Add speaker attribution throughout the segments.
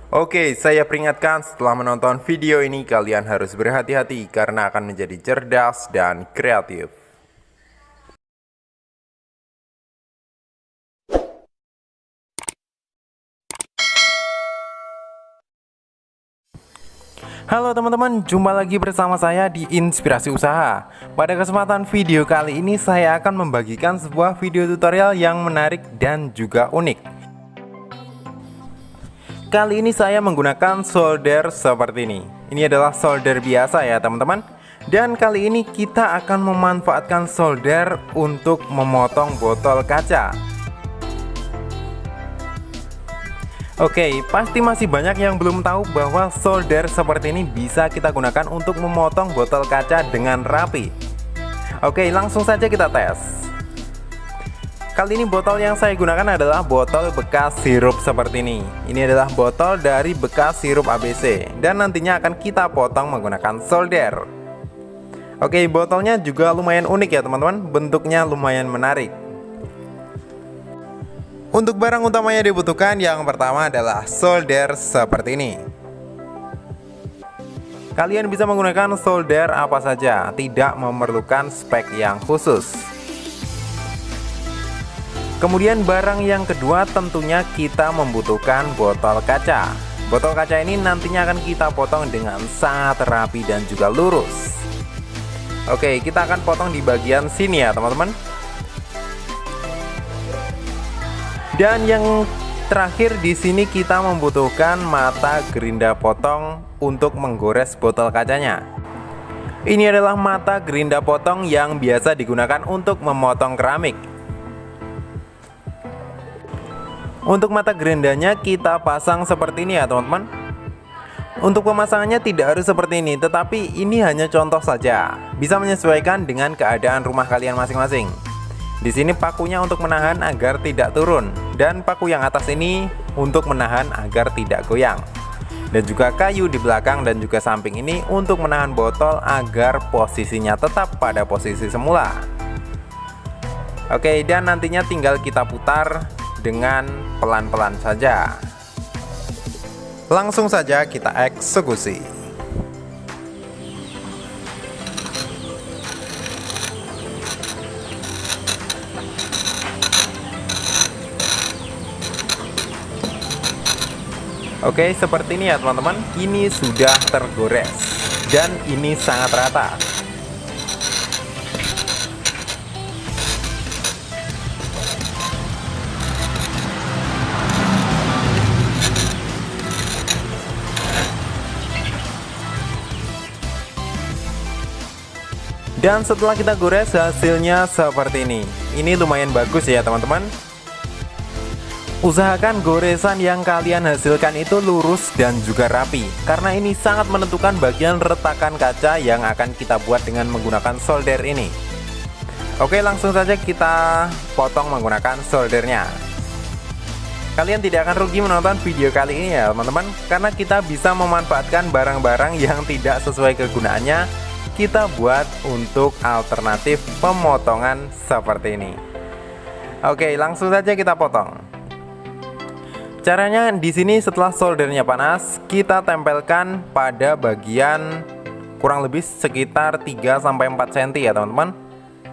Speaker 1: Oke, saya peringatkan setelah menonton video ini kalian harus berhati-hati karena akan menjadi cerdas dan kreatif. Halo teman-teman, jumpa lagi bersama saya di Inspirasi Usaha. Pada kesempatan video kali ini saya akan membagikan sebuah video tutorial yang menarik dan juga unik. Kali ini saya menggunakan solder seperti ini. Ini adalah solder biasa ya teman-teman. Dan kali ini kita akan memanfaatkan solder untuk memotong botol kaca. Oke, pasti masih banyak yang belum tahu bahwa solder seperti ini bisa kita gunakan untuk memotong botol kaca dengan rapi. Oke, langsung saja kita tes. Kali ini botol yang saya gunakan adalah botol bekas sirup seperti ini. Ini adalah botol dari bekas sirup ABC dan nantinya akan kita potong menggunakan solder. Oke, botolnya juga lumayan unik ya teman-teman, bentuknya lumayan menarik. Untuk barang utama yang dibutuhkan yang pertama adalah solder seperti ini. Kalian bisa menggunakan solder apa saja, tidak memerlukan spek yang khusus. Kemudian barang yang kedua tentunya kita membutuhkan botol kaca. Botol kaca ini nantinya akan kita potong dengan sangat rapi dan juga lurus. Oke, kita akan potong di bagian sini ya teman-teman. Dan yang terakhir di sini kita membutuhkan mata gerinda potong untuk menggores botol kacanya. Ini adalah mata gerinda potong yang biasa digunakan untuk memotong keramik. Untuk mata gerindanya kita pasang seperti ini ya teman-teman. Untuk pemasangannya tidak harus seperti ini, tetapi ini hanya contoh saja. Bisa menyesuaikan dengan keadaan rumah kalian masing-masing. Di sini pakunya untuk menahan agar tidak turun, dan paku yang atas ini untuk menahan agar tidak goyang. Dan juga kayu di belakang dan juga samping ini untuk menahan botol agar posisinya tetap pada posisi semula. Oke, dan nantinya tinggal kita putar dengan pelan-pelan saja. Langsung saja kita eksekusi. Oke, seperti ini ya teman-teman. Ini sudah tergores dan ini sangat rata. Dan setelah kita gores hasilnya seperti ini. Ini lumayan bagus ya teman-teman. Usahakan goresan yang kalian hasilkan itu lurus dan juga rapi, karena ini sangat menentukan bagian retakan kaca yang akan kita buat dengan menggunakan solder ini. Oke, langsung saja kita potong menggunakan soldernya. Kalian tidak akan rugi menonton video kali ini ya teman-teman, karena kita bisa memanfaatkan barang-barang yang tidak sesuai kegunaannya kita buat untuk alternatif pemotongan seperti ini. Oke, langsung saja kita potong. Caranya di sini setelah soldernya panas, kita tempelkan pada bagian kurang lebih sekitar 3-4 cm ya teman-teman.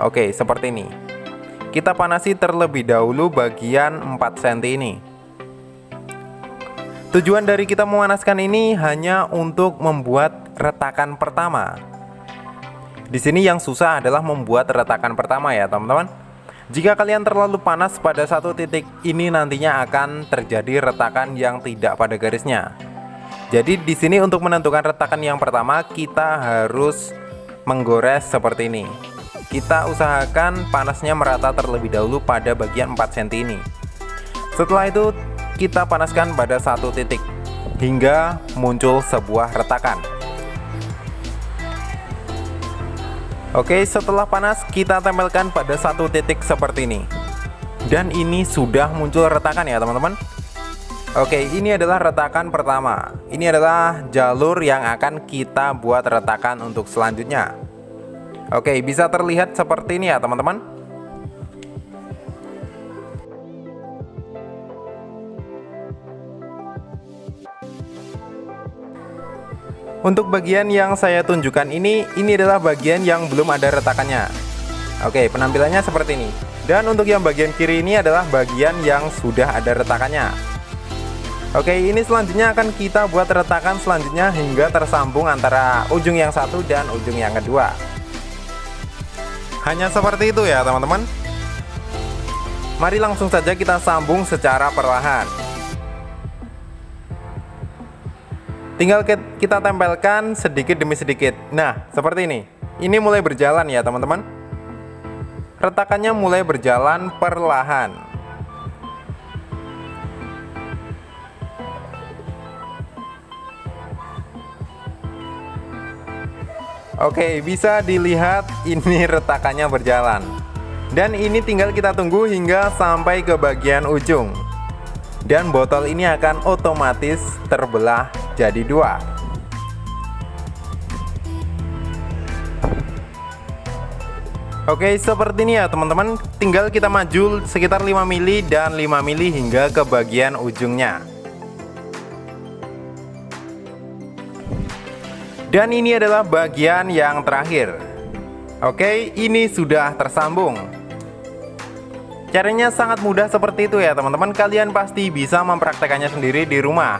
Speaker 1: Oke, seperti ini. Kita panasi terlebih dahulu bagian 4 cm ini. Tujuan dari kita memanaskan ini hanya untuk membuat retakan pertama. Di sini yang susah adalah membuat retakan pertama ya teman-teman. Jika kalian terlalu panas pada satu titik ini nantinya akan terjadi retakan yang tidak pada garisnya. Jadi di sini untuk menentukan retakan yang pertama kita harus menggores seperti ini. Kita usahakan panasnya merata terlebih dahulu pada bagian 4 cm ini. Setelah itu kita panaskan pada satu titik hingga muncul sebuah retakan. Oke, setelah panas kita tempelkan pada satu titik seperti ini. Dan ini sudah muncul retakan ya teman-teman. Oke, ini adalah retakan pertama. Ini adalah jalur yang akan kita buat retakan untuk selanjutnya. Oke, bisa terlihat seperti ini ya teman-teman. Untuk bagian yang saya tunjukkan ini adalah bagian yang belum ada retakannya. Oke, penampilannya seperti ini. Dan untuk yang bagian kiri ini adalah bagian yang sudah ada retakannya. Oke, ini selanjutnya akan kita buat retakan selanjutnya hingga tersambung antara ujung yang satu dan ujung yang kedua. Hanya seperti itu ya teman-teman. Mari langsung saja kita sambung secara perlahan. Tinggal kita tempelkan sedikit demi sedikit. Nah, seperti ini. Ini mulai berjalan ya teman-teman. Retakannya mulai berjalan perlahan. Oke, bisa dilihat ini retakannya berjalan. Dan ini tinggal kita tunggu hingga sampai ke bagian ujung. Dan botol ini akan otomatis terbelah jadi dua. Oke, seperti ini ya teman-teman. Tinggal kita maju sekitar 5 mili dan 5 mili hingga ke bagian ujungnya. Dan ini adalah bagian yang terakhir. Oke, ini sudah tersambung. Caranya sangat mudah seperti itu ya teman-teman. Kalian pasti bisa mempraktekannya sendiri di rumah.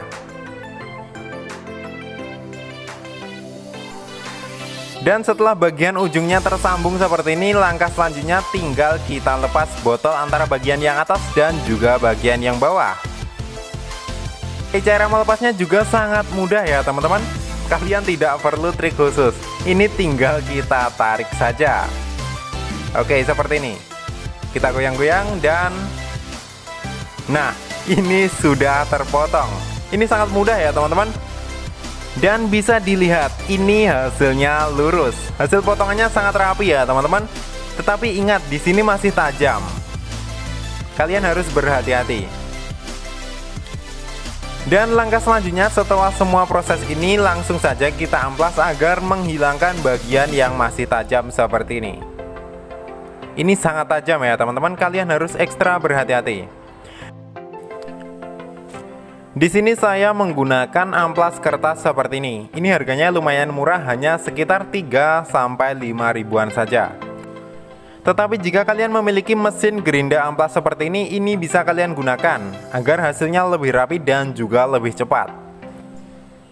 Speaker 1: Dan setelah bagian ujungnya tersambung seperti ini, langkah selanjutnya tinggal kita lepas botol antara bagian yang atas dan juga bagian yang bawah. Cara melepasnya juga sangat mudah ya teman-teman. Kalian tidak perlu trik khusus. Ini tinggal kita tarik saja. Oke, seperti ini. Kita goyang-goyang dan nah, ini sudah terpotong. Ini sangat mudah ya teman-teman. Dan bisa dilihat, ini hasilnya lurus. Hasil potongannya sangat rapi ya teman-teman. Tetapi ingat, di sini masih tajam. Kalian harus berhati-hati. Dan langkah selanjutnya setelah semua proses ini, langsung saja kita amplas agar menghilangkan bagian yang masih tajam seperti ini. Ini sangat tajam ya teman-teman. Kalian harus ekstra berhati-hati. Di sini saya menggunakan amplas kertas seperti ini. Ini harganya lumayan murah, hanya sekitar 3 sampai 5 ribuan saja. Tetapi jika kalian memiliki mesin gerinda amplas seperti ini bisa kalian gunakan agar hasilnya lebih rapi dan juga lebih cepat.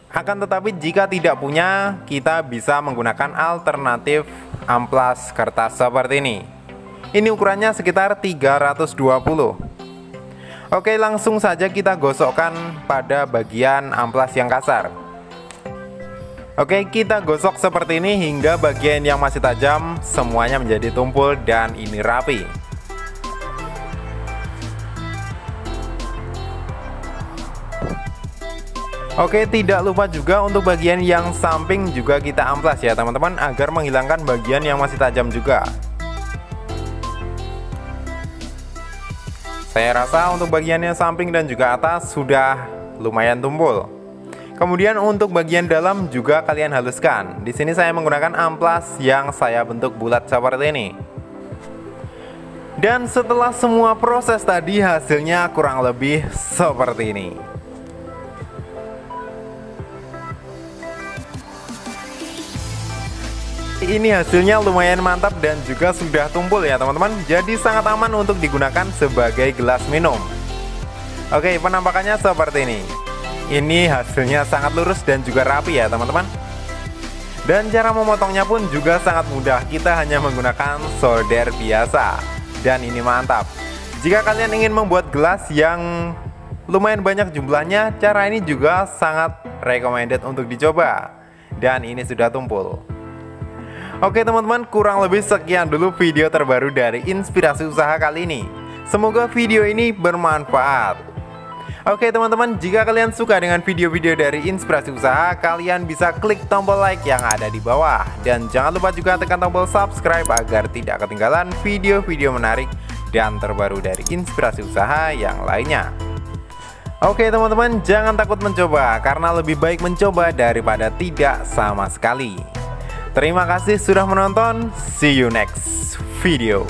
Speaker 1: Akan tetapi jika tidak punya, kita bisa menggunakan alternatif amplas kertas seperti ini. Ini ukurannya sekitar 320. Oke, langsung saja kita gosokkan pada bagian amplas yang kasar. Oke, kita gosok seperti ini hingga bagian yang masih tajam semuanya menjadi tumpul dan ini rapi. Oke, tidak lupa juga untuk bagian yang samping juga kita amplas ya teman-teman, agar menghilangkan bagian yang masih tajam juga. Saya rasa untuk bagian yang samping dan juga atas sudah lumayan tumpul. Kemudian untuk bagian dalam juga kalian haluskan. Di sini saya menggunakan amplas yang saya bentuk bulat seperti ini. Dan setelah semua proses tadi, hasilnya kurang lebih seperti ini. Ini hasilnya lumayan mantap dan juga sudah tumpul ya teman-teman. Jadi sangat aman untuk digunakan sebagai gelas minum. Oke, penampakannya seperti ini. Ini hasilnya sangat lurus dan juga rapi ya teman-teman. Dan cara memotongnya pun juga sangat mudah. Kita hanya menggunakan solder biasa. Dan ini mantap. Jika kalian ingin membuat gelas yang lumayan banyak jumlahnya, cara ini juga sangat recommended untuk dicoba. Dan ini sudah tumpul. Oke teman-teman, kurang lebih sekian dulu video terbaru dari Inspirasi Usaha kali ini. Semoga video ini bermanfaat. Oke teman-teman, jika kalian suka dengan video-video dari Inspirasi Usaha, kalian bisa klik tombol like yang ada di bawah. Dan jangan lupa juga tekan tombol subscribe agar tidak ketinggalan video-video menarik dan terbaru dari Inspirasi Usaha yang lainnya. Oke teman-teman, jangan takut mencoba, karena lebih baik mencoba daripada tidak sama sekali. Terima kasih sudah menonton. See you next video.